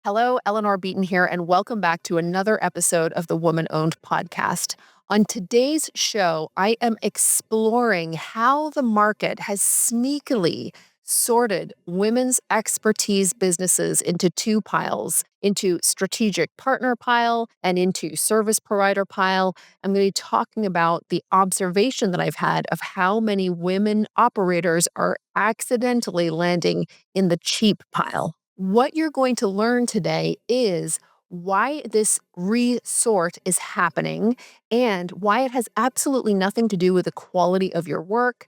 Hello, Eleanor Beaton here, and welcome back to another episode of the Woman Owned podcast. On today's show, I am exploring how the market has sneakily sorted women's expertise businesses into two piles, into strategic partner pile and into service provider pile. I'm going to be talking about the observation that I've had of how many women operators are accidentally landing in the cheap pile. What you're going to learn today is why this resort is happening and why it has absolutely nothing to do with the quality of your work,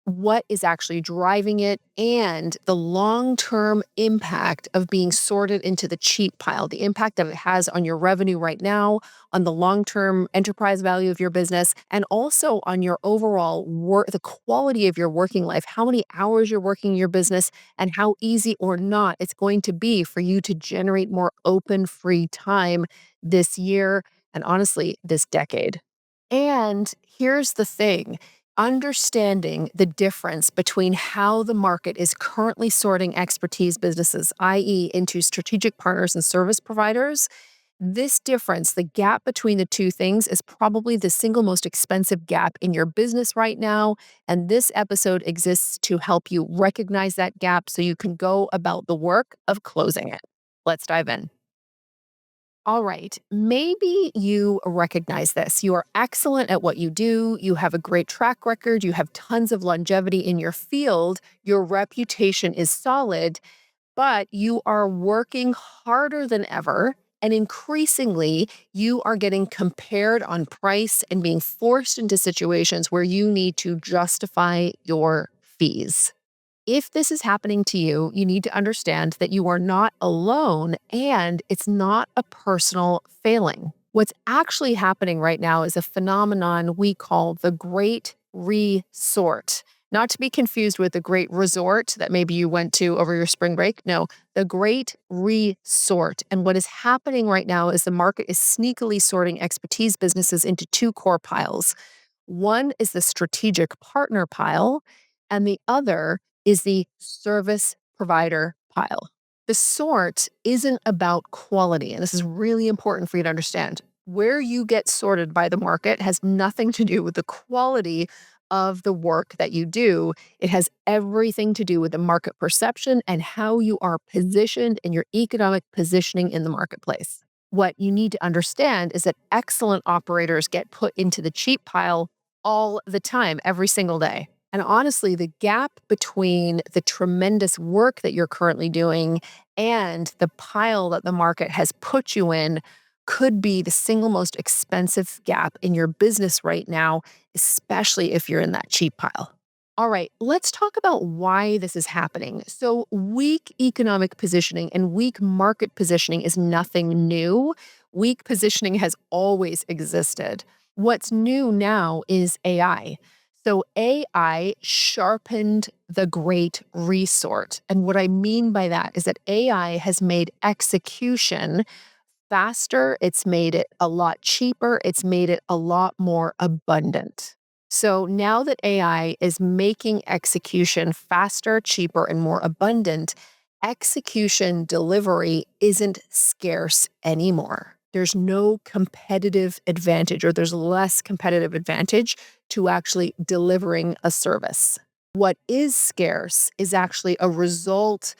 what is actually driving it, and the long-term impact of being sorted into the cheap pile, the impact that it has on your revenue right now, on the long-term enterprise value of your business, and also on your overall work, the quality of your working life, how many hours you're working your business, and how easy or not it's going to be for you to generate more open, free time this year and honestly, this decade. And here's the thing. Understanding the difference between how the market is currently sorting expertise businesses, i.e., into strategic partners and service providers, this difference, the gap between the two things, is probably the single most expensive gap in your business right now. And this episode exists to help you recognize that gap so you can go about the work of closing it. Let's dive in. All right, maybe you recognize this. You are excellent at what you do. You have a great track record. You have tons of longevity in your field. Your reputation is solid, but you are working harder than ever. And increasingly, you are getting compared on price and being forced into situations where you need to justify your fees. If this is happening to you, you need to understand that you are not alone and it's not a personal failing. What's actually happening right now is a phenomenon we call the Great Resort. Not to be confused with the Great Resort that maybe you went to over your spring break. No, the Great Resort. And what is happening right now is the market is sneakily sorting expertise businesses into two core piles. One is the strategic partner pile, and the other is the service provider pile. The sort isn't about quality, and this is really important for you to understand. Where you get sorted by the market has nothing to do with the quality of the work that you do. It has everything to do with the market perception and how you are positioned and your economic positioning in the marketplace. What you need to understand is that excellent operators get put into the cheap pile all the time, every single day. And honestly, the gap between the tremendous work that you're currently doing and the pile that the market has put you in could be the single most expensive gap in your business right now, especially if you're in that cheap pile. All right, let's talk about why this is happening. So, weak economic positioning and weak market positioning is nothing new. Weak positioning has always existed. What's new now is AI. So AI sharpened the Great Resort. And what I mean by that is that AI has made execution faster, it's made it a lot cheaper, it's made it a lot more abundant. So now that AI is making execution faster, cheaper, and more abundant, execution delivery isn't scarce anymore. There's no competitive advantage, or there's less competitive advantage to actually delivering a service. What is scarce is actually a result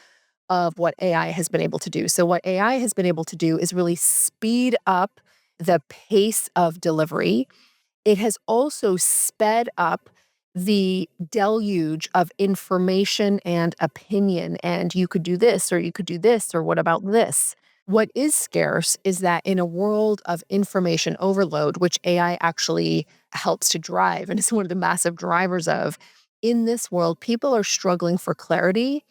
of what AI has been able to do. So, what AI has been able to do is really speed up the pace of delivery. It has also sped up the deluge of information and opinion. And you could do this, or you could do this, or what about this? What is scarce is that in a world of information overload, which AI actually helps to drive, and is one of the massive drivers of, in this world, people are struggling for clarity.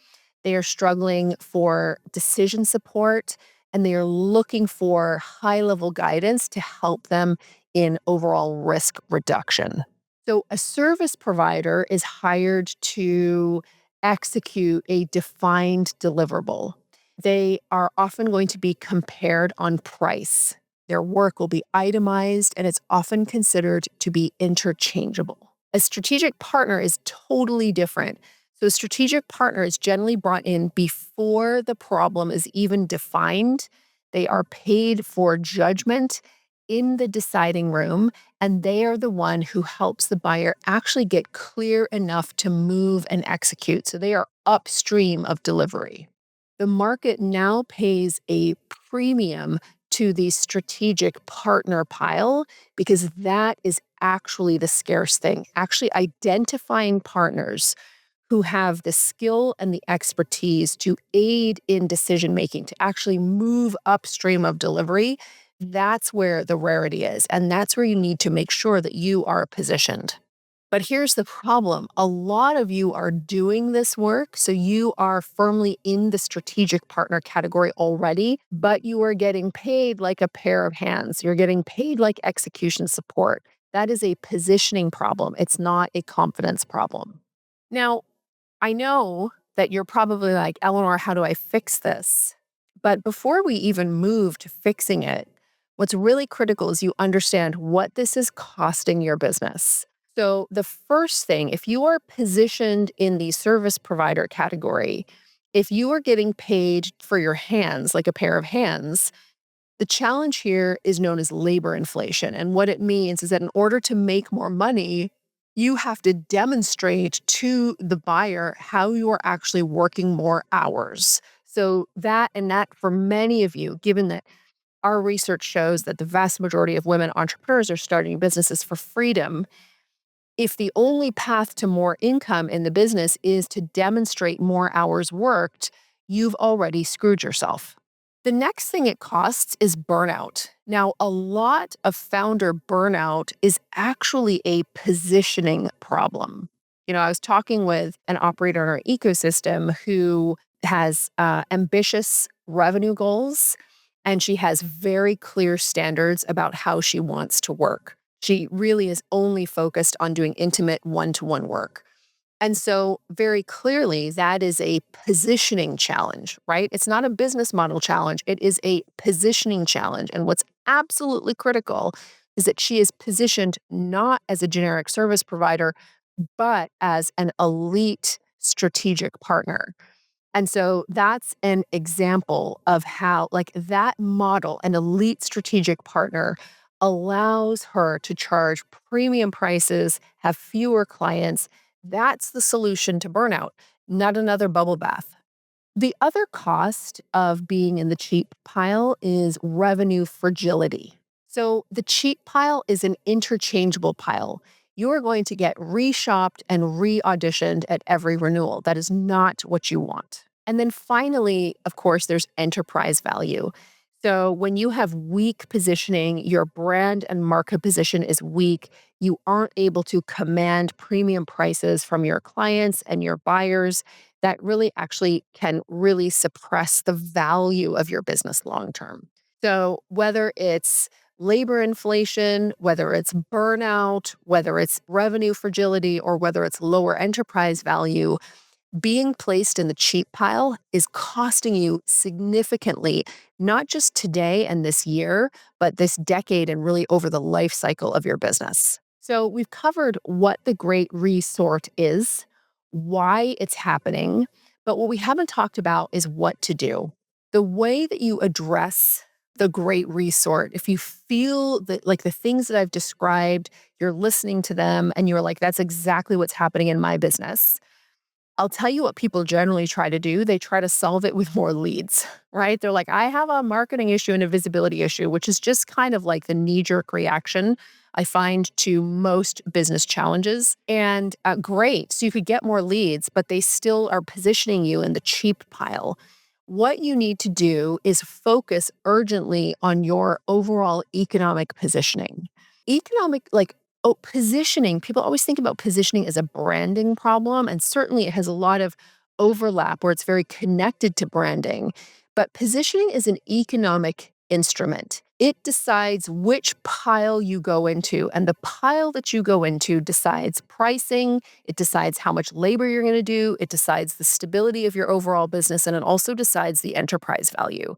They are struggling for decision support, and they are looking for high-level guidance to help them in overall risk reduction. So a service provider is hired to execute a defined deliverable. They are often going to be compared on price. Their work will be itemized, and it's often considered to be interchangeable. A strategic partner is totally different. So, a strategic partner is generally brought in before the problem is even defined. They are paid for judgment in the deciding room, and they are the one who helps the buyer actually get clear enough to move and execute. So, they are upstream of delivery. The market now pays a premium to the strategic partner pile because that is actually the scarce thing. Actually, identifying partners who have the skill and the expertise to aid in decision making, to actually move upstream of delivery. That's where the rarity is. And that's where you need to make sure that you are positioned. But here's the problem. A lot of you are doing this work, so you are firmly in the strategic partner category already, but you are getting paid like a pair of hands. You're getting paid like execution support. That is a positioning problem. It's not a confidence problem. Now, I know that you're probably like, Eleanor, how do I fix this? But before we even move to fixing it, what's really critical is you understand what this is costing your business. So, the first thing, if you are positioned in the service provider category, if you are getting paid for your hands, like a pair of hands, the challenge here is known as labor inflation. And what it means is that in order to make more money, you have to demonstrate to the buyer how you are actually working more hours. So that for many of you, given that our research shows that the vast majority of women entrepreneurs are starting businesses for freedom, if the only path to more income in the business is to demonstrate more hours worked, you've already screwed yourself. The next thing it costs is burnout. Now, a lot of founder burnout is actually a positioning problem. I was talking with an operator in our ecosystem who has ambitious revenue goals, and she has very clear standards about how she wants to work. She really is only focused on doing intimate one-to-one work. And so, very clearly, that is a positioning challenge, right? It's not a business model challenge. It is a positioning challenge. And what's absolutely critical is that she is positioned not as a generic service provider, but as an elite strategic partner. And so that's an example of how, like, that model, an elite strategic partner, allows her to charge premium prices, have fewer clients. That's the solution to burnout, not another bubble bath. The other cost of being in the cheap pile is revenue fragility. So the cheap pile is an interchangeable pile. You are going to get reshopped and re-auditioned at every renewal. That is not what you want. And then finally, of course, there's enterprise value. So when you have weak positioning, your brand and market position is weak, you aren't able to command premium prices from your clients and your buyers. That really actually can really suppress the value of your business long term. So whether it's labor inflation, whether it's burnout, whether it's revenue fragility, or whether it's lower enterprise value, being placed in the cheap pile is costing you significantly, not just today and this year, but this decade and really over the life cycle of your business. So, we've covered what the great resort is, why it's happening, but what we haven't talked about is what to do. The way that you address the great resort, if you feel that like the things that I've described, you're listening to them and you're like, that's exactly what's happening in my business. I'll tell you what people generally try to do. They try to solve it with more leads, right? They're like, I have a marketing issue and a visibility issue, which is just kind of like the knee-jerk reaction I find to most business challenges. And great, so you could get more leads, but they still are positioning you in the cheap pile. What you need to do is focus urgently on your overall economic positioning. Positioning, people always think about positioning as a branding problem, and certainly it has a lot of overlap where it's very connected to branding. But positioning is an economic instrument. It decides which pile you go into, and the pile that you go into decides pricing, it decides how much labor you're going to do, it decides the stability of your overall business, and it also decides the enterprise value.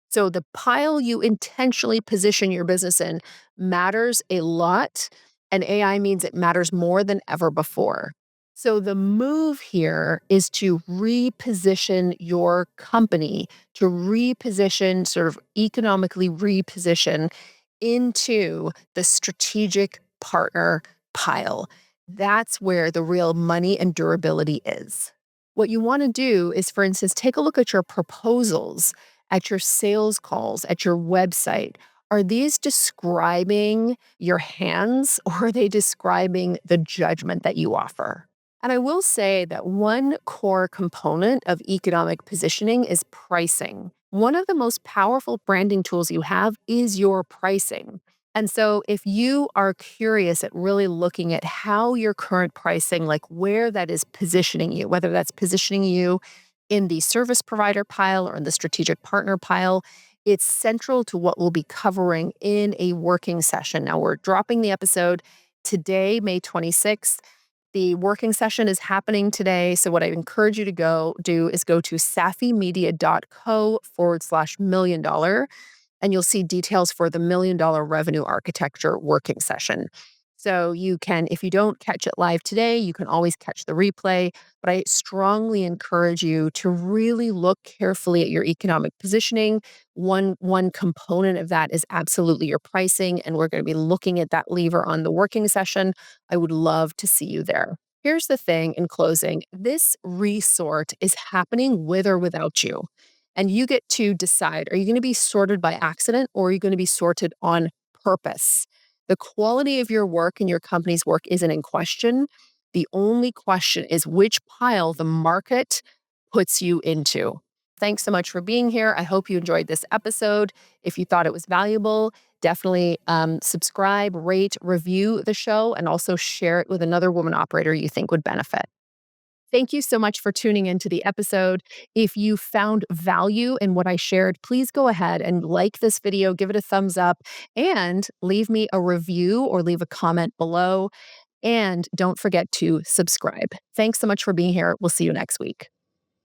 So the pile you intentionally position your business in matters a lot, and AI means it matters more than ever before. So the move here is to reposition your company, to reposition, sort of economically reposition into the strategic partner pile. That's where the real money and durability is. What you want to do is, for instance, take a look at your proposals, at your sales calls, at your website. Are these describing your hands or are they describing the judgment that you offer? And I will say that one core component of economic positioning is pricing. One of the most powerful branding tools you have is your pricing. And so, if you are curious at really looking at how your current pricing, like where that is positioning you, whether that's positioning you in the service provider pile or in the strategic partner pile, it's central to what we'll be covering in a working session. Now, we're dropping the episode today, May 26th. The working session is happening today. So, what I encourage you to go do is go to safimedia.co/$1 million, and you'll see details for the $1 million revenue architecture working session. So you can, if you don't catch it live today, you can always catch the replay. But I strongly encourage you to really look carefully at your economic positioning. One component of that is absolutely your pricing, and we're going to be looking at that lever on the working session. I would love to see you there. Here's the thing in closing, this resort is happening with or without you. And you get to decide, are you going to be sorted by accident or are you going to be sorted on purpose? The quality of your work and your company's work isn't in question. The only question is which pile the market puts you into. Thanks so much for being here. I hope you enjoyed this episode. If you thought it was valuable, definitely subscribe, rate, review the show, and also share it with another woman operator you think would benefit. Thank you so much for tuning into the episode. If you found value in what I shared, please go ahead and like this video, give it a thumbs up, and leave me a review or leave a comment below. And don't forget to subscribe. Thanks so much for being here. We'll see you next week.